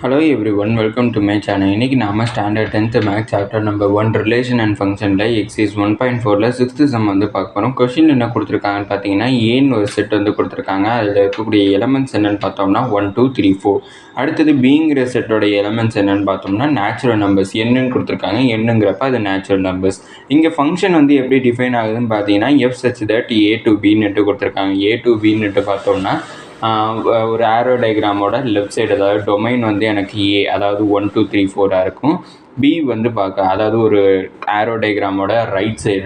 Hello everyone, welcome to my channel. இன்னைக்கு நாம standard 10th maths chapter number 1 relation and ஃபங்க்ஷன்ல exercise 1.4ல 6th sum வந்து பார்க்க போறோம். क्वेश्चन என்ன கொடுத்திருக்காங்கன்னு பாத்தீங்கன்னா ஏன்னு ஒரு செட் வந்து கொடுத்திருக்காங்க. அதுல இருக்கக்கூடிய எலிமெண்ட்ஸ் என்னன்னு பார்த்தோம்னா 1 2 3 4. அடுத்து bங்கிற செட்டோட எலிமெண்ட்ஸ் என்னன்னு பார்த்தோம்னா நேச்சுரல் நம்பர்ஸ் என்னன்னு கொடுத்திருக்காங்க. என்னங்கறப்ப அது நேச்சுரல் நம்பர்ஸ். இங்க ஃபங்க்ஷன் வந்து எப்படி டிஃபைன் ஆகுதுன்னு பாத்தீங்கன்னா f such that a to b ன்னு கொடுத்திருக்காங்க. a to b ன்னு பார்த்தோம்னா ஒரு ஆரோ டயக்ராமோட லெஃப்ட் சைடு அதாவது டொமைன் வந்து எனக்கு ஏ அதாவது 1 2 3 4 இருக்கும். பி வந்து அதாவது ஒரு ஆரோ டயக்ராமோட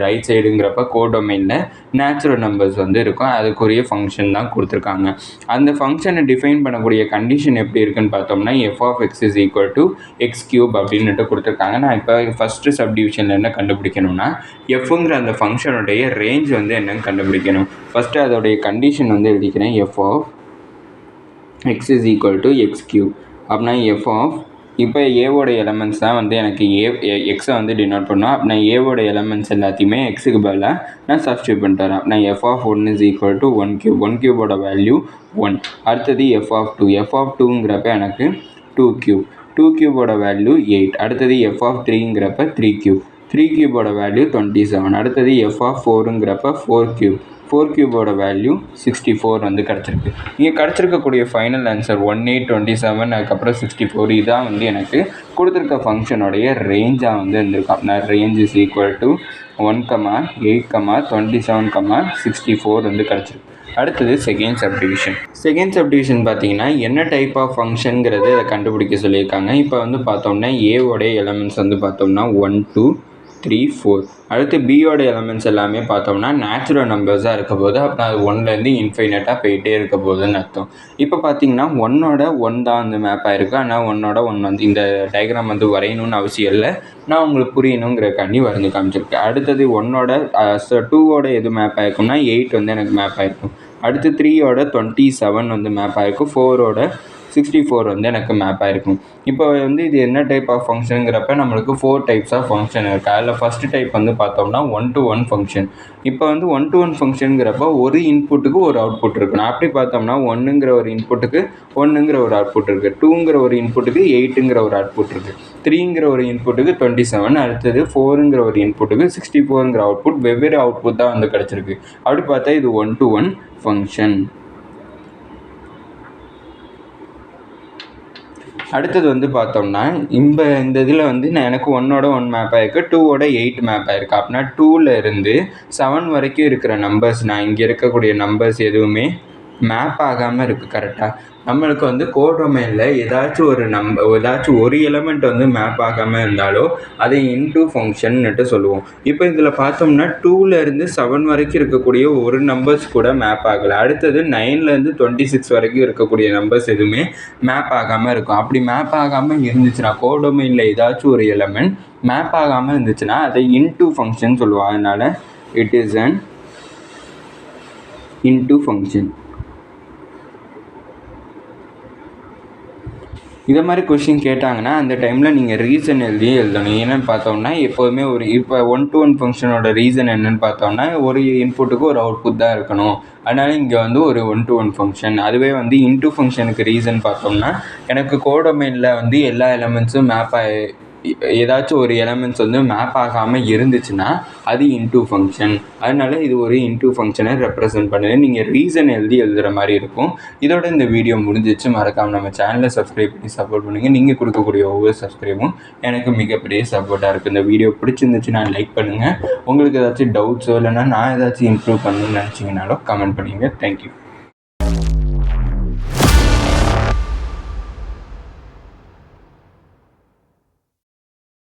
ரைட் சைடுங்கிறப்ப கோடொமைனில் நேச்சுரல் நம்பர்ஸ் வந்து இருக்கும். அதுக்குரிய ஃபங்க்ஷன் தான் கொடுத்துருக்காங்க. அந்த ஃபங்க்ஷனை டிஃபைன் பண்ணக்கூடிய கண்டிஷன் எப்படி இருக்குன்னு பார்த்தோம்னா f of x is equal to x cube அப்படின்ட்டு கொடுத்துருக்காங்க. நான் இப்போ ஃபஸ்ட்டு சப்டிவிஷனில் என்ன கண்டுபிடிக்கணும்னா எஃப்ங்கிற அந்த ஃபங்க்ஷனுடைய ரேஞ்ச் வந்து என்னன்னு கண்டுபிடிக்கணும். ஃபஸ்ட்டு அதோடைய கண்டிஷன் வந்து எழுதிக்கிறேன். F of x is equal to x cube. அப்படின்னா f of இப்போ ஏவோட எலமெண்ட்ஸ் தான் வந்து எனக்கு எக்ஸை வந்து டினோட் பண்ணோம். அப்படின்னா ஏவோட எலமெண்ட்ஸ் எல்லாத்தையுமே எக்ஸுக்கு பதிலாக நான் சப்ஸ்டியூட் பண்ணிட்டு வரேன். அப்படின்னா f of 1 is equal to 1 cube. 1 cube value 1. அடுத்தது f of 2. f of 2ங்கிறப்ப எனக்கு 2 cube. 2 cube value 8. அடுத்தது f of 3ங்கிறப்ப 3 cube. 3 cube value 27. அடுத்தது f of 4ங்கிறப்ப 4 cube. 4 cube value 64 வந்து கிடச்சிருக்கு. இங்கே கிடச்சிருக்கக்கூடிய ஃபைனல் ஆன்சர் 1827 அதுக்கப்புறம் 64. இதான் வந்து எனக்கு கொடுத்துருக்க ஃபங்க்ஷனுடைய ரேஞ்சாக வந்து இருந்திருக்கும். அப்படின்னா ரேஞ்ச் இஸ் ஈக்குவல் டு 1, 8, 27, 64 வந்து கிடச்சிருக்கு. அடுத்தது செகண்ட் சப்டிவிஷன் பார்த்தீங்கன்னா என்ன டைப் ஆஃப் ஃபங்க்ஷனுங்கிறது அதை கண்டுபிடிக்க சொல்லியிருக்காங்க. இப்போ வந்து பார்த்தோம்னா ஏவோடைய எலமெண்ட்ஸ் வந்து பார்த்தோம்னா 1 2 3 4. அடுத்து பியோட எலமெண்ட்ஸ் எல்லாமே பார்த்தோம்னா நேச்சுரல் நம்பர்ஸாக இருக்க போது. அப்படின்னா அது 1லேருந்து இன்ஃபைனட்டாக போயிட்டே இருக்க போதுன்னு அர்த்தம். இப்போ பார்த்தீங்கன்னா 1 தான் வந்து மேப் ஆகிருக்கு. ஆனால் 1 வந்து இந்த டயக்ராம் வந்து வரையணும்னு அவசியம் இல்லை, நான் உங்களுக்கு புரியணுங்கிறக்காண்டி வரைஞ்சி காமிச்சிருக்கேன். அடுத்தது 2 எது மேப் ஆகிருக்கும்னா 8 வந்து எனக்கு மேப் ஆகிருக்கும். அடுத்து 3 27 வந்து மேப் ஆகிருக்கும். 4 64 வந்து எனக்கு மேப் ஆகிருக்கும். இப்போ வந்து இது என்ன டைப் ஆஃப் ஃபங்க்ஷனுங்கிறப்ப நம்மளுக்கு 4 டைப்ஸ் ஆஃப் ஃபங்க்ஷன் இருக்குது. அதில் ஃபஸ்ட்டு டைப் வந்து பார்த்தோம்னா 1 to 1 ஃபங்க்ஷன். இப்போ வந்து 1 to 1 ஃபங்க்ஷனுங்கிறப்ப ஒரு இன்புட்டுக்கு ஒரு அவுட்புட் இருக்குணும். அப்படி பார்த்தோம்னா 1ங்கிற ஒரு இன்புட்டுக்கு 1ங்கிற ஒரு அவுட்புட் இருக்குது. 2ங்கிற ஒரு இன்புட்டுக்கு 8ங்கிற ஒரு அவுட்புட் இருக்குது. 3ங்கிற ஒரு இன்புட்டுக்கு 27. அடுத்தது 4ங்கிற ஒரு இன்புட்டுக்கு 64ங்கிற அவுட்புட். வெவ்வேறு அவுட்புட் தான் வந்து கிடச்சிருக்கு. அப்படி பார்த்தா இது 1 to 1 ஃபங்க்ஷன். அடுத்தது வந்து பார்த்தோம்னா இந்த இதில் வந்து நான் எனக்கு 1 மேப் ஆகிருக்கு, 2 8 மேப் ஆகிருக்கு. அப்படின்னா 2லேருந்து 7 வரைக்கும் இருக்கிற நம்பர்ஸ், நான் இங்கே இருக்கக்கூடிய நம்பர்ஸ் எதுவுமே மேப் ஆகாமல் இருக்குது. கரெக்டாக நம்மளுக்கு வந்து கோடொமைனில் ஏதாச்சும் ஒரு எலிமெண்ட் வந்து மேப் ஆகாமல் இருந்தாலோ அதை இன்டூ ஃபங்க்ஷன்னுட்டு சொல்லுவோம். இப்போ இதில் பார்த்தோம்னா 2லேருந்து 7 வரைக்கும் இருக்கக்கூடிய ஒரு நம்பர்ஸ் கூட மேப் ஆகலை. அடுத்தது 9லேருந்து 26 வரைக்கும் இருக்கக்கூடிய நம்பர்ஸ் எதுவுமே மேப் ஆகாமல் இருக்கும். அப்படி மேப் ஆகாமல் இருந்துச்சுன்னா கோடொமைனில் ஏதாச்சும் ஒரு எலிமெண்ட் மேப் ஆகாமல் இருந்துச்சுன்னா அதை இன்டூ ஃபங்க்ஷன் சொல்லுவோம். அதனால் it is an into function. இதை மாதிரி கொஷின் கேட்டாங்கன்னா அந்த டைமில் நீங்கள் ரீசன் எழுதணும். என்னென்னு பார்த்தோம்னா எப்போதுமே இப்போ 1 to 1 ஃபங்க்ஷனோட ரீசன் என்னென்னு பார்த்தோம்னா ஒரு இன்புட்டுக்கு ஒரு அவுட்புட் தான் இருக்கணும். அதனால் இங்கே வந்து ஒரு 1 to 1 ஃபங்க்ஷன். அதுவே வந்து இன்டூ ஃபங்க்ஷனுக்கு ரீசன் பார்த்தோம்னா எனக்கு கோடொமைனில் வந்து எல்லா எலமெண்ட்ஸும் ஏதாச்சும் ஒரு எலமெண்ட்ஸ் வந்து மேப் ஆகாமல் இருந்துச்சுன்னா அது இன்டூ ஃபங்க்ஷன். அதனால இது ஒரு இன்டூ ஃபங்க்ஷனை ரெப்ரசன்ட் பண்ணுது. நீங்கள் ரீசன் எழுதுகிற மாதிரி இருக்கும். இதோட இந்த வீடியோ முடிஞ்சிச்சு. மறக்காமல் நம்ம சேனலை சப்ஸ்கிரைப் பண்ணி சப்போர்ட் பண்ணுங்கள். நீங்கள் கொடுக்கக்கூடிய ஒவ்வொரு சப்ஸ்கிரைபும் எனக்கு மிகப்பெரிய சப்போர்ட்டாக இருக்குது. இந்த வீடியோ பிடிச்சிருந்துச்சுன்னா லைக் பண்ணுங்கள். உங்களுக்கு ஏதாச்சும் டவுட்ஸோ இல்லைன்னா நான் ஏதாச்சும் இம்ப்ரூவ் பண்ணணும்னு நினச்சிங்கனாலும் கமெண்ட் பண்ணுங்கள். தேங்க்யூ.